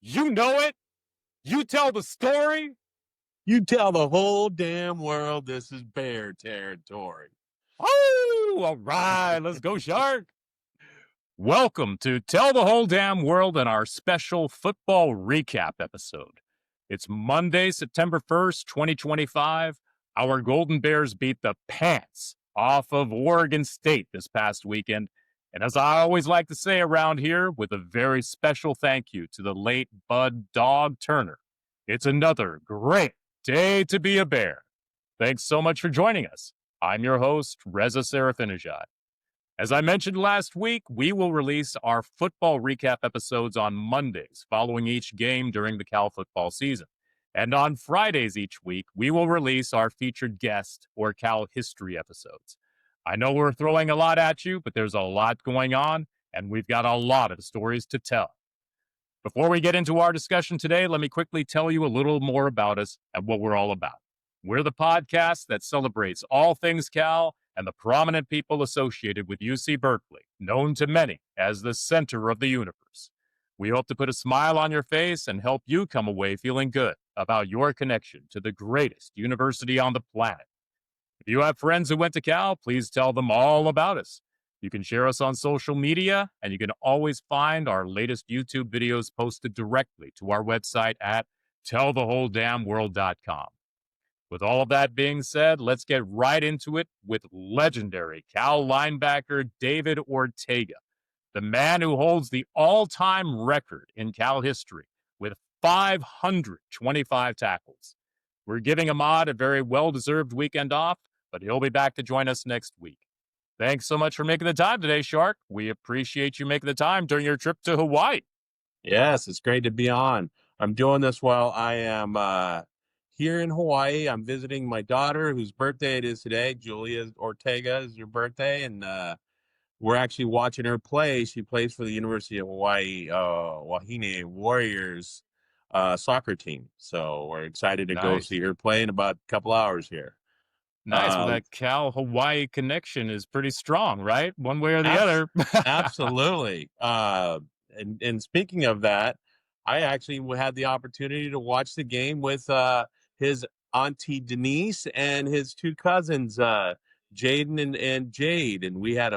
You know it. You tell the story. You tell the whole damn world this is bear territory. Oh, all right. Let's go, Shark. Welcome to Tell the Whole Damn World and our special football recap episode. It's Monday, September 1st, 2025. Our Golden Bears beat the pants off of Oregon State this past weekend. And as I always like to say around here, with a very special thank you to the late Bud Dog Turner, it's another great day to be a Bear. Thanks so much for joining us. I'm your host, Reza Sirafinejad. As I mentioned last week, we will release our football recap episodes on Mondays following each game during the Cal football season. And on Fridays each week, we will release our featured guest or Cal history episodes. I know we're throwing a lot at you, but there's a lot going on, and we've got a lot of stories to tell. Before we get into our discussion today, let me quickly tell you a little more about us and what we're all about. We're the podcast that celebrates all things Cal and the prominent people associated with UC Berkeley, known to many as the center of the universe. We hope to put a smile on your face and help you come away feeling good about your connection to the greatest university on the planet. If you have friends who went to Cal, please tell them all about us. You can share us on social media, and you can always find our latest YouTube videos posted directly to our website at tellthewholedamnworld.com. With all of that being said, let's get right into it with legendary Cal linebacker David Ortega, the man who holds the all-time record in Cal history with 525 tackles. We're giving Ahmad a very well-deserved weekend off, but he'll be back to join us next week. Thanks so much for making the time today, Shark. We appreciate you making the time during your trip to Hawaii. Yes, it's great to be on. I'm doing this while I am here in Hawaii. I'm visiting my daughter, whose birthday it is today. Julia Ortega is her birthday, and we're actually watching her play. She plays for the University of Hawaii Wahine Warriors soccer team. So we're excited to go Nice. see her play in about a couple hours here. Nice. Well, that Cal-Hawaii connection is pretty strong, right? One way or the other. Absolutely. And speaking of that, I actually had the opportunity to watch the game with his auntie Denise and his two cousins, Jaden and Jade. And we had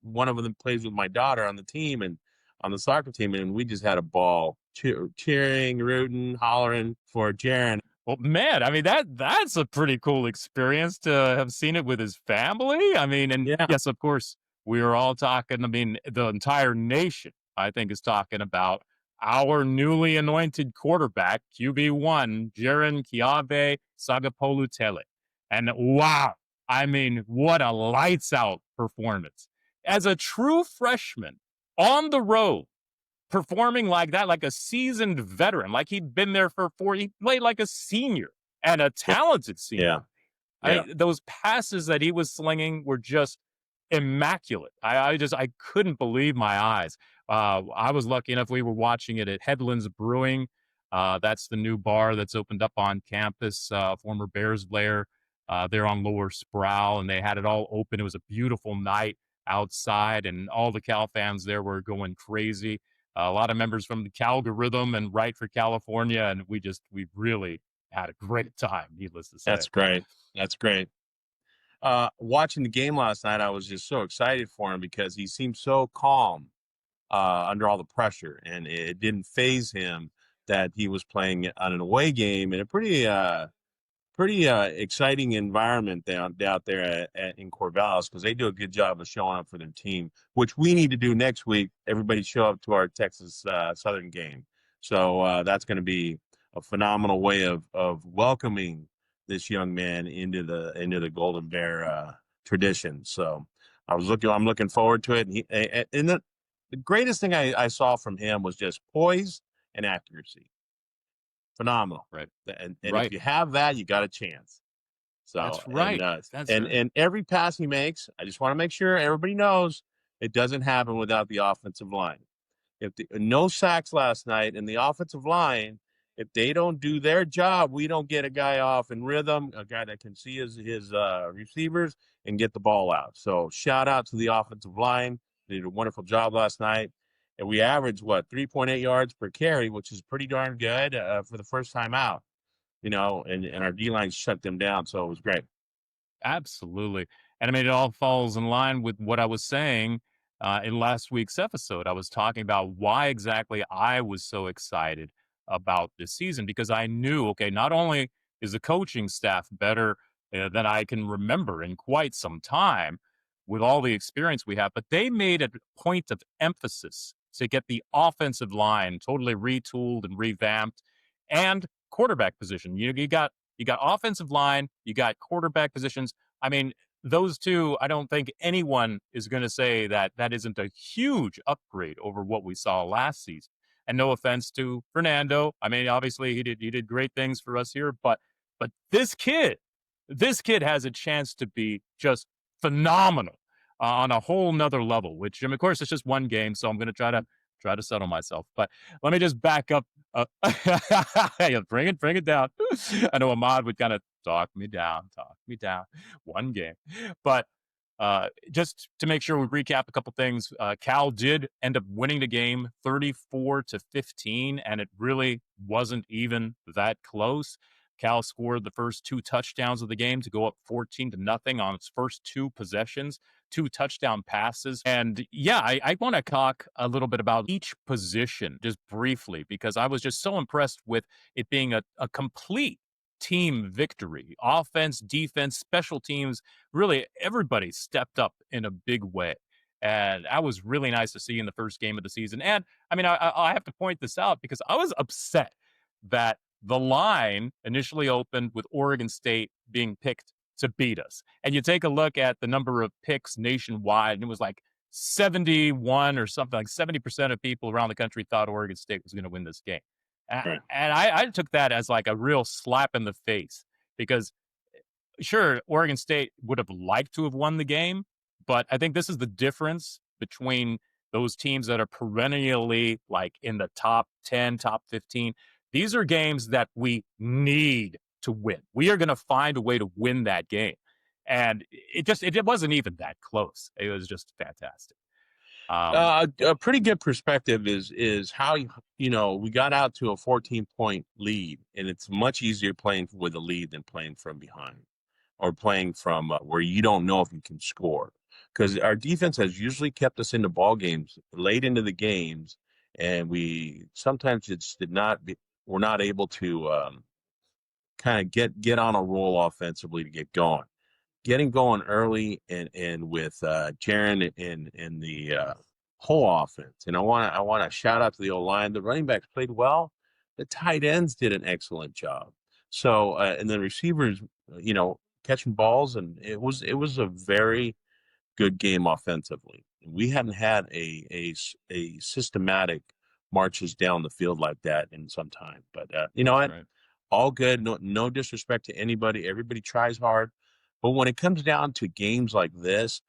one of them plays with my daughter on the team and on the soccer team, and we just had a ball cheering, rooting, hollering for Jaron. Well, man, I mean, that's a pretty cool experience to have seen it with his family. I mean, and Yeah. yes, of course, we are all talking. I mean, the entire nation, I think, is talking about our newly anointed quarterback, QB1, Jaron-Keawe Sagapolutele. And wow, I mean, what a lights out performance. As a true freshman on the road, performing like that, like a seasoned veteran, like he'd been there for 4 he played like a senior and a talented senior. Yeah. Those passes that he was slinging were just immaculate. I couldn't believe my eyes. I was lucky enough, we were watching it at Headlands Brewing. That's the new bar that's opened up on campus, former Bears Lair. They're on Lower Sproul, and they had it all open. It was a beautiful night outside, and all the Cal fans there were going crazy. A lot of members from the Calgorithm and Right for California, and we really had a great time, needless to say. That's great. That's great. Watching the game last night, I was just so excited for him because he seemed so calm under all the pressure, and it didn't faze him that he was playing on an away game in a pretty exciting environment out there in Corvallis, because they do a good job of showing up for their team, which we need to do next week. Everybody show up to our Texas Southern game. So that's going to be a phenomenal way of welcoming this young man into the Golden Bear tradition. So I'm looking forward to it. And the greatest thing I saw from him was just poise and accuracy. Phenomenal. Right. And right. If you have that, you got a chance. So that's right. And every pass he makes, I just want to make sure everybody knows it doesn't happen without the offensive line. No sacks last night, and the offensive line, if they don't do their job, we don't get a guy off in rhythm, a guy that can see his receivers and get the ball out. So shout out to the offensive line. They did a wonderful job last night. and we averaged 3.8 yards per carry, which is pretty darn good for the first time out. And our D line shut them down, so it was great. Absolutely. And I mean, it all falls in line with what I was saying in last week's episode. I was talking about why exactly I was so excited about this season because I knew, okay, not only is the coaching staff better than I can remember in quite some time with all the experience we have, but they made a point of emphasis to get the offensive line totally retooled and revamped and quarterback position. You got offensive line, you got quarterback positions. I mean, those two, I don't think anyone is going to say that that isn't a huge upgrade over what we saw last season. And no offense to Fernando. I mean, obviously he did great things for us here, but this kid has a chance to be just phenomenal on a whole nother level, which of course it's just one game, so I'm going to try to settle myself. But let me just back up. Yeah, bring it down. I know Ahmad would kind of talk me down. One game, but just to make sure we recap a couple things, Cal did end up winning the game 34-15, and it really wasn't even that close. Cal scored the first 2 touchdowns of the game to go up 14-0 on its first 2 possessions, 2 touchdown passes. And yeah, I want to talk a little bit about each position just briefly because I was just so impressed with it being a complete team victory. Offense, defense, special teams, really everybody stepped up in a big way. And that was really nice to see in the first game of the season. And I mean, I have to point this out because I was upset that the line initially opened with Oregon State being picked to beat us. And you take a look at the number of picks nationwide, and it was like 71 or something, like 70% of people around the country thought Oregon State was going to win this game. Right. And I took that as like a real slap in the face because sure, Oregon State would have liked to have won the game, but I think this is the difference between those teams that are perennially like in the top 10, top 15. These are games that we need to win. We are going to find a way to win that game. And it wasn't even that close. It was just fantastic. A pretty good perspective is how we got out to a 14-point lead, and it's much easier playing with a lead than playing from behind or playing from where you don't know if you can score. Because our defense has usually kept us into ball games late into the games, and we sometimes we're not able to kind of get on a roll offensively to get going. Getting going early and with Jaron and the whole offense. And I want to shout out to the O-line. The running backs played well. The tight ends did an excellent job. So and the receivers, catching balls, and it was a very good game offensively. We hadn't had a systematic marches down the field like that in some time. But you know what? Right. All good. No disrespect to anybody. Everybody tries hard. But when it comes down to games like this,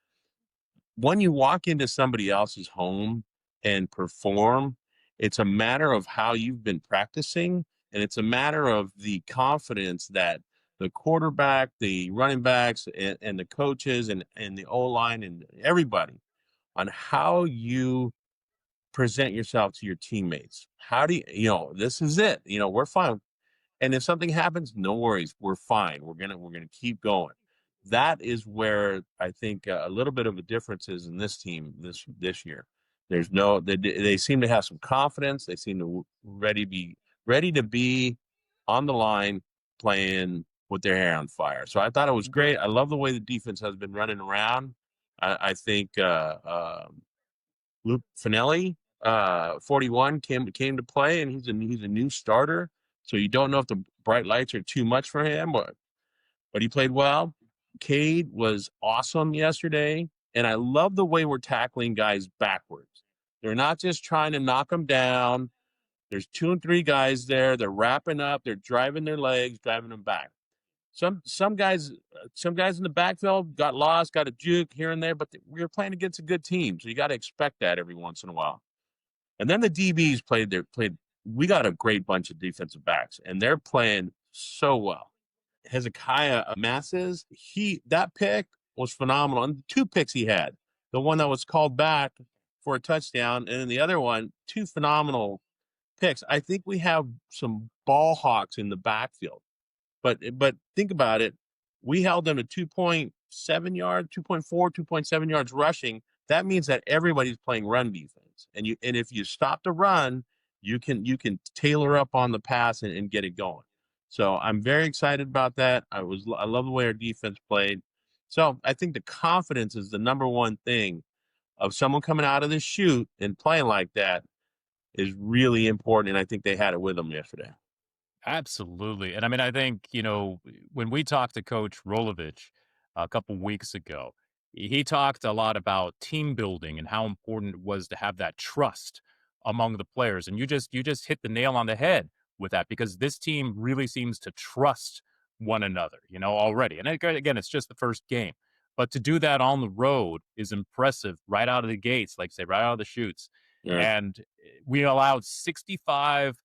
when you walk into somebody else's home and perform, it's a matter of how you've been practicing, and it's a matter of the confidence that the quarterback, the running backs, and the coaches and the O-line and everybody on how you present yourself to your teammates. How do this is it. We're fine. And if something happens, no worries. We're fine. We're gonna keep going. That is where I think a little bit of a difference is in this team this year. They seem to have some confidence. They seem to ready to be on the line playing with their hair on fire. So I thought it was great. I love the way the defense has been running around. I think Luke Finelli, 41, came to play, and he's a new starter. So you don't know if the bright lights are too much for him, but he played well. Cade was awesome yesterday, and I love the way we're tackling guys backwards. They're not just trying to knock them down. There's 2 and 3 guys there. They're wrapping up. They're driving their legs, driving them back. Some guys in the backfield got lost, got a juke here and there, but we were playing against a good team, so you got to expect that every once in a while. And then the DBs played. We got a great bunch of defensive backs, and they're playing so well. Hezekiah Masses, that pick was phenomenal. And the 2 picks he had, the one that was called back for a touchdown, and then the other one, 2 phenomenal picks. I think we have some ball hawks in the backfield. But think about it. We held them to 2.7 yards, 2.4, 2.7 yards rushing. That means that everybody's playing run defense. And if you stop the run, you can tailor up on the pass and get it going. So I'm very excited about that. I love the way our defense played. So I think the confidence is the number one thing of someone coming out of the chute and playing like that is really important. And I think they had it with them yesterday. Absolutely. And I mean, I think, when we talked to Coach Rolovich a couple weeks ago, he talked a lot about team building and how important it was to have that trust among the players. And you just hit the nail on the head with that because this team really seems to trust one another, already. And again, it's just the first game. But to do that on the road is impressive right out of the gates, like say, right out of the chutes. Yeah. And we allowed 65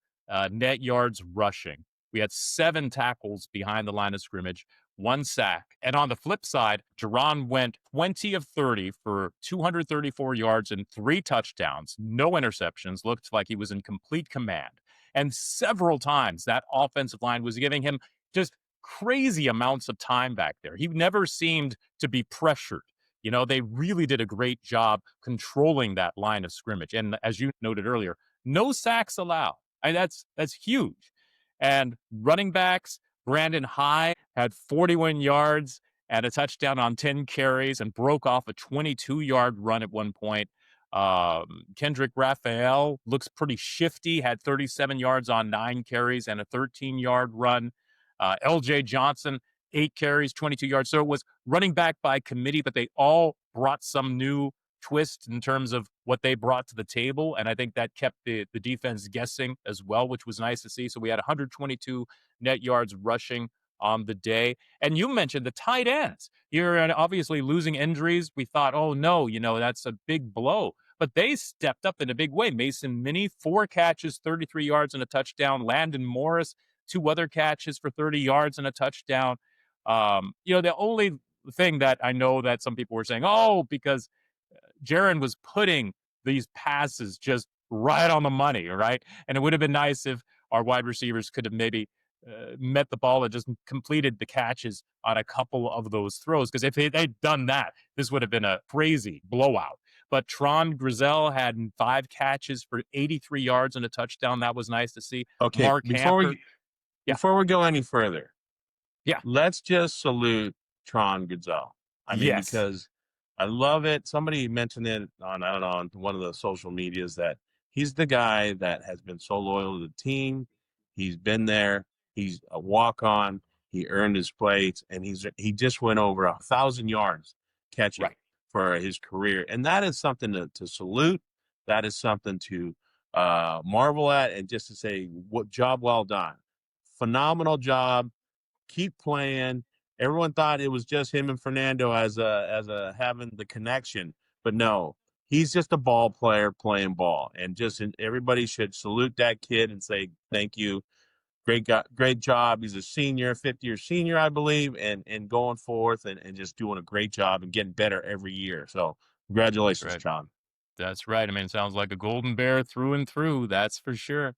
net yards rushing. We had 7 tackles behind the line of scrimmage, 1 sack. And on the flip side, Jaron went 20 of 30 for 234 yards and 3 touchdowns, no interceptions, looked like he was in complete command. And several times that offensive line was giving him just crazy amounts of time back there. He never seemed to be pressured. They really did a great job controlling that line of scrimmage. And as you noted earlier, no sacks allowed. That's huge. And running backs, Brandon High had 41 yards and a touchdown on 10 carries and broke off a 22-yard run at one point. Kendrick Raphael looks pretty shifty, had 37 yards on 9 carries and a 13-yard run. LJ Johnson, 8 carries, 22 yards. So it was running back by committee, but they all brought some new twist in terms of what they brought to the table. And I think that kept the defense guessing as well, which was nice to see. So we had 122 net yards rushing on the day. And you mentioned the tight ends. You're obviously losing injuries. We thought, oh no, that's a big blow. But they stepped up in a big way. Mason Minnie, 4 catches, 33 yards and a touchdown. Landon Morris, 2 other catches for 30 yards and a touchdown. The only thing that I know that some people were saying, oh, because Jaron was putting these passes just right on the money, right? And it would have been nice if our wide receivers could have maybe met the ball and just completed the catches on a couple of those throws. Because if they'd done that, this would have been a crazy blowout. But Tron Grizel had 5 catches for 83 yards and a touchdown. That was nice to see. Okay, Mark Hamper. before we go any further, Yeah. let's just salute Tron Goodell. I mean, Yes. because I love it. Somebody mentioned it on, I don't know, on one of the social medias that he's the guy that has been so loyal to the team. He's been there. He's a walk-on. He earned his place, and he just went over 1,000 yards catching for his career, and that is something to salute. That is something to marvel at, and just to say, what job well done, phenomenal job. Keep playing. Everyone thought it was just him and Fernando as a having the connection, but no, he's just a ball player playing ball, and everybody should salute that kid and say thank you. Great job. He's a senior, 50-year senior, I believe, and going forth and just doing a great job and getting better every year. So congratulations, John. That's right. I mean, it sounds like a golden bear through and through. That's for sure.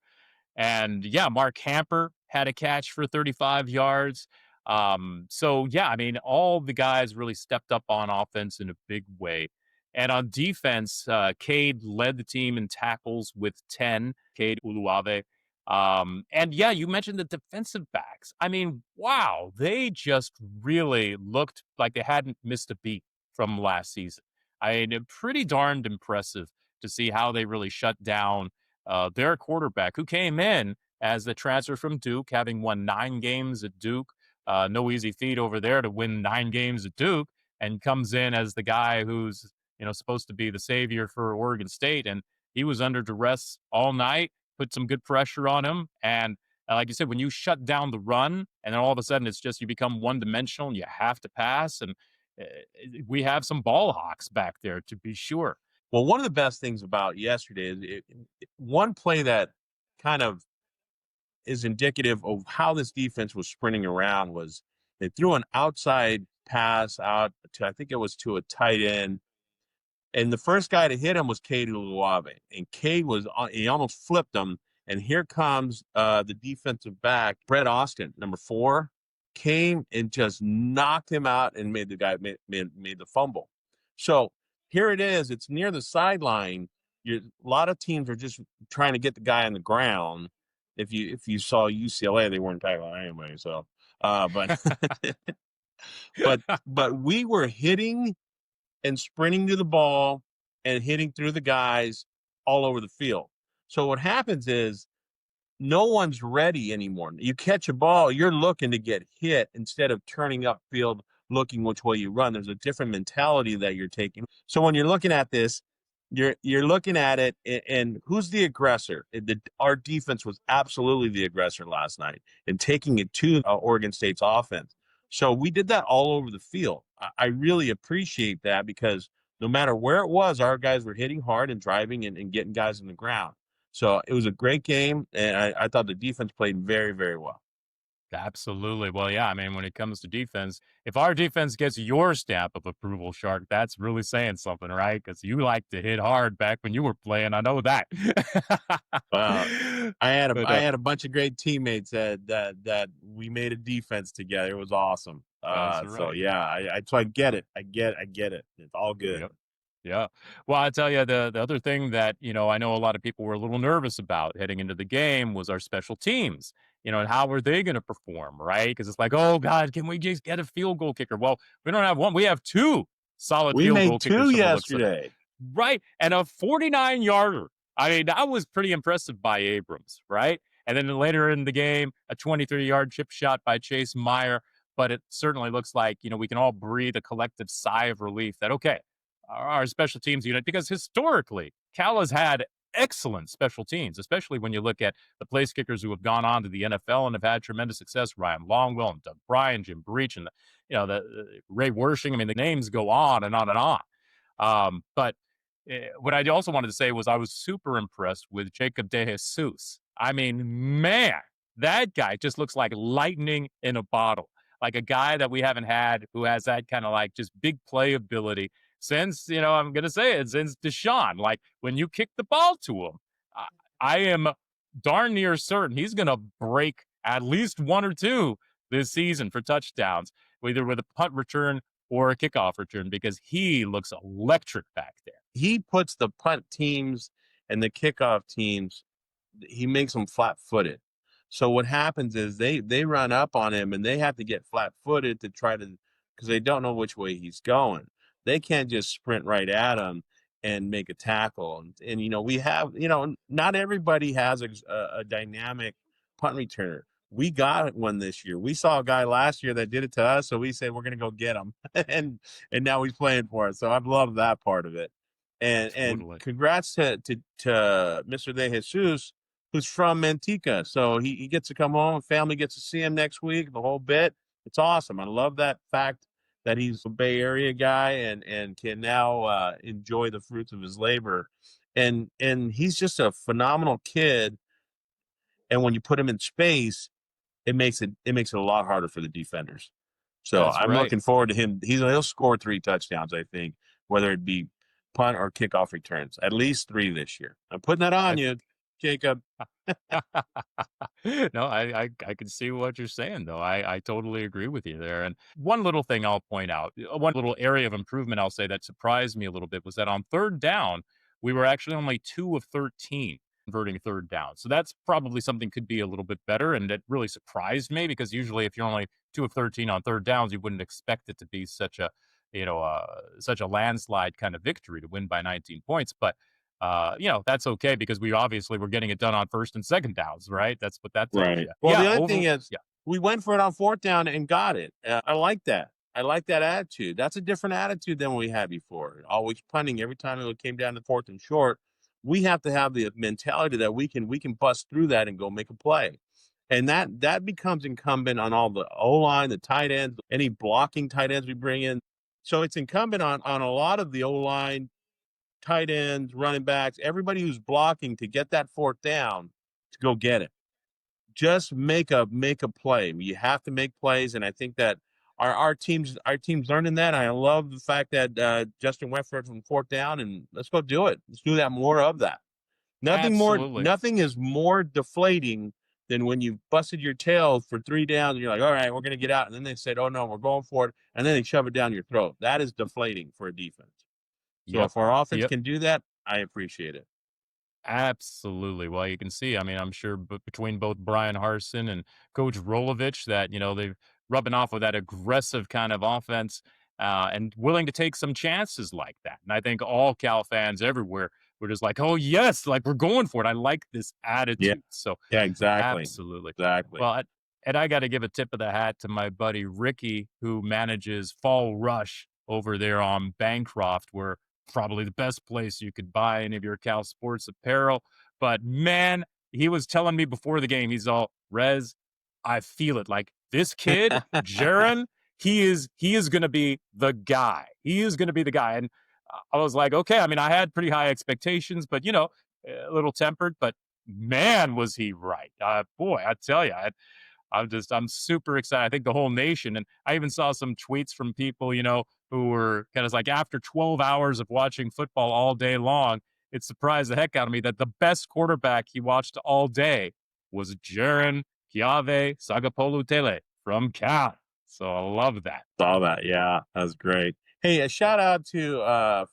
And yeah, Mark Hamper had a catch for 35 yards. So yeah, I mean, all the guys really stepped up on offense in a big way. And on defense, Cade led the team in tackles with 10, Cade Uluave. And yeah, you mentioned the defensive backs. I mean, wow, they just really looked like they hadn't missed a beat from last season. I mean, pretty darned impressive to see how they really shut down their quarterback, who came in as the transfer from Duke, having won 9 games at Duke. No easy feat over there to win 9 games at Duke, and comes in as the guy who's supposed to be the savior for Oregon State, and he was under duress all night. Put some good pressure on him, and like you said, when you shut down the run, and then all of a sudden it's just you become one-dimensional, and you have to pass, and we have some ball hawks back there to be sure. Well, one of the best things about yesterday is one play that kind of is indicative of how this defense was sprinting around was they threw an outside pass out to, I think it was to a tight end, And the first guy to hit him was Cade Uluave. And Cade he almost flipped him. And here comes the defensive back, Brett Austin, number 4, came and just knocked him out and made the fumble. So here it is. It's near the sideline. A lot of teams are just trying to get the guy on the ground. If you saw UCLA, they weren't tackling anyway. So, but but we were hitting and sprinting to the ball and hitting through the guys all over the field. So what happens is no one's ready anymore. You catch a ball, you're looking to get hit instead of turning upfield, looking which way you run. There's a different mentality that you're taking. So when you're looking at this, you're looking at it, and who's the aggressor? Our defense was absolutely the aggressor last night and taking it to Oregon State's offense. So we did that all over the field. I really appreciate that because no matter where it was, our guys were hitting hard and driving and getting guys on the ground. So it was a great game, and I thought the defense played very, very well. Absolutely. Well, yeah, I mean, when it comes to defense, if our defense gets your stamp of approval, Shark, that's really saying something, right? Because you like to hit hard back when you were playing. I know that. Wow. I had But, a bunch of great teammates that we made a defense together. It was awesome. that's So right. yeah, so I get it. I get it. It's all good. Yep. Yeah. Well, I tell you, the other thing that, I know a lot of people were a little nervous about heading into the game was our special teams, and how are they going to perform, right? Because it's like, oh, God, can we just get a field goal kicker? Well, we don't have one. We have 2 solid We field made goal 2 kickers from the looks of it. yesterday. Right. And a 49-yarder. I mean, that was pretty impressive by Abrams, right? And then later in the game, a 23-yard chip shot by Chase Meyer. But it certainly looks like, we can all breathe a collective sigh of relief that, okay, our special teams unit, because historically, Cal has had excellent special teams, especially when you look at the place kickers who have gone on to the NFL and have had tremendous success. Ryan Longwell and Doug Bryan, Jim Breach, and the Ray Wershing. I mean, the names go on and on and on. But what I also wanted to say was I was super impressed with Jacob De Jesus. I mean, man, that guy just looks like lightning in a bottle, like a guy that we haven't had who has that kind of like just big play ability since, I'm going to say it, since Deshaun. Like when you kick the ball to him, I am darn near certain he's going to break at least 1 or 2 this season for touchdowns, either with a punt return or a kickoff return, because he looks electric back there. He puts the punt teams and the kickoff teams, he makes them flat-footed. So what happens is they run up on him and they have to get flat-footed to try to, because they don't know which way he's going. They can't just sprint right at him and make a tackle. And we have, not everybody has a dynamic punt returner. We got one this year. We saw a guy last year that did it to us, so we said we're going to go get him, and now he's playing for us. So I've loved that part of it. And Totally. congrats to Mr. De Jesus, who's from Manteca. So he gets to come home. Family gets to see him next week, the whole bit. It's awesome. I love that fact that he's a Bay Area guy and can now enjoy the fruits of his labor. And he's just a phenomenal kid. And when you put him in space, it makes it a lot harder for the defenders. So That's I'm right. looking forward to him. He'll score 3 touchdowns, I think, whether it be punt or kickoff returns, at least 3 this year. I'm putting that on you, Jacob. No, I can see what you're saying, though. I totally agree with you there. And one little thing I'll point out, one little area of improvement I'll say that surprised me a little bit was that on third down, we were actually only 2 of 13 converting third down. So that's probably something could be a little bit better. And it really surprised me because usually if you're only 2 of 13 on third downs, you wouldn't expect it to be such a landslide kind of victory to win by 19 points. But that's okay because we obviously were getting it done on first and second downs, right? That's what that tells you. Well, the other thing is, we went for it on 4th down and got it. I like that. I like that attitude. That's a different attitude than we had before. Always punting every time it came down to 4th and short. We have to have the mentality that we can bust through that and go make a play. And that becomes incumbent on all the O-line, the tight ends, any blocking tight ends we bring in. So it's incumbent on a lot of the O-line, tight ends, running backs, everybody who's blocking to get that 4th down to go get it. Just make a play. You have to make plays, and I think that our team's learning that. I love the fact that Justin Wentworth from fourth down, and let's go do it. Let's do that, more of that. Absolutely. Nothing is more deflating than when you've busted your tail for 3 downs and you're like, all right, we're going to get out. And then they said, oh no, we're going for it. And then they shove it down your throat. That is deflating for a defense. So Yep. if our offense Yep. can do that, I appreciate it. Absolutely. Well, you can see, I mean, I'm sure between both Brian Harsin and Coach Rolovich that, they're rubbing off with that aggressive kind of offense and willing to take some chances like that. And I think all Cal fans everywhere were just like, oh, yes, like we're going for it. I like this attitude. So, Yeah, exactly. absolutely. Exactly. Well, and I got to give a tip of the hat to my buddy Ricky, who manages Fall Rush over there on Bancroft, where probably the best place you could buy any of your Cal sports apparel. But man, he was telling me before the game, he's all, Rez, I feel it. Like this kid, Jaron, he is going to be the guy. He is going to be the guy. And I was like, okay. I mean, I had pretty high expectations, but a little tempered. But man, was he right? Boy, I tell you, I'm super excited. I think the whole nation, and I even saw some tweets from people, who were kind of like, after 12 hours of watching football all day long, it surprised the heck out of me that the best quarterback he watched all day was Jaron-Keawe Sagapolutele from Cal. So I love that. Saw that. Yeah, that was great. Hey, a shout out to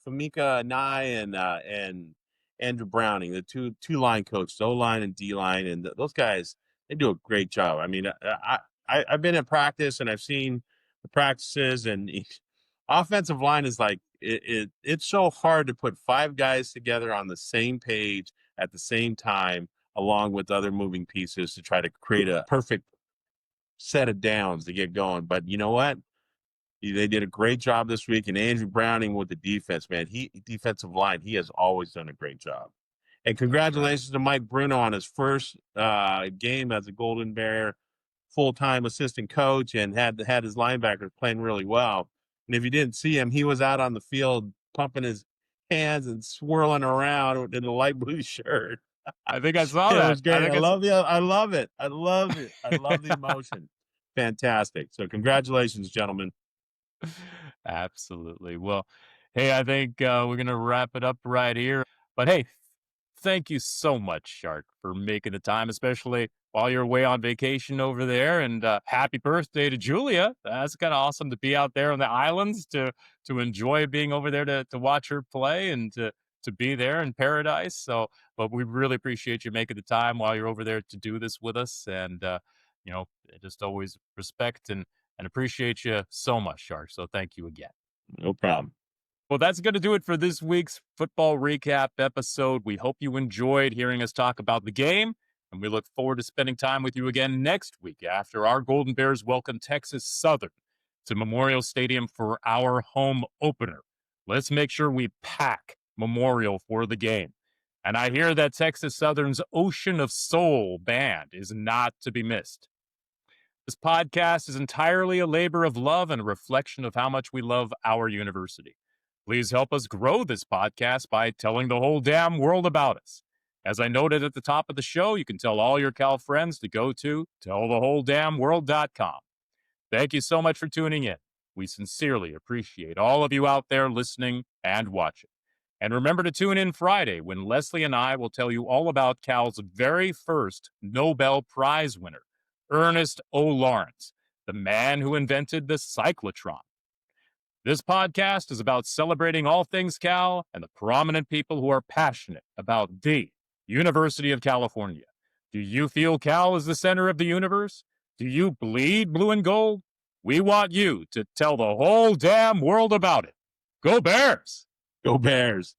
Famika Nye and Andrew Browning, the two line coaches, O line and D line, and those guys, they do a great job. I mean, I've been in practice and I've seen the practices, and offensive line is like it's so hard to put 5 guys together on the same page at the same time, along with other moving pieces to try to create a perfect set of downs to get going. But you know what? They did a great job this week, and Andrew Browning with the defense, man. Defensive line, he has always done a great job. And congratulations to Mike Bruno on his first game as a Golden Bear full-time assistant coach, and had his linebackers playing really well. And if you didn't see him, he was out on the field pumping his hands and swirling around in a light blue shirt. I think I saw that. It was great. I love it. I love it. I love the emotion. Fantastic. So congratulations, gentlemen. Absolutely. Well, hey, I think we're going to wrap it up right here. But hey, thank you so much, Shark, for making the time, especially while you're away on vacation over there. And happy birthday to Julia. That's kind of awesome to be out there on the islands to enjoy being over there to watch her play and to be there in paradise. So, but we really appreciate you making the time while you're over there to do this with us. And, just always respect and appreciate you so much, Shark. So thank you again. No problem. Well, that's going to do it for this week's football recap episode. We hope you enjoyed hearing us talk about the game, and we look forward to spending time with you again next week after our Golden Bears welcome Texas Southern to Memorial Stadium for our home opener. Let's make sure we pack Memorial for the game. And I hear that Texas Southern's Ocean of Soul band is not to be missed. This podcast is entirely a labor of love and a reflection of how much we love our university. Please help us grow this podcast by telling the whole damn world about us. As I noted at the top of the show, you can tell all your Cal friends to go to tellthewholedamnworld.com. Thank you so much for tuning in. We sincerely appreciate all of you out there listening and watching. And remember to tune in Friday when Leslie and I will tell you all about Cal's very first Nobel Prize winner, Ernest O. Lawrence, the man who invented the cyclotron. This podcast is about celebrating all things Cal and the prominent people who are passionate about the University of California. Do you feel Cal is the center of the universe? Do you bleed blue and gold? We want you to tell the whole damn world about it. Go Bears! Go Bears!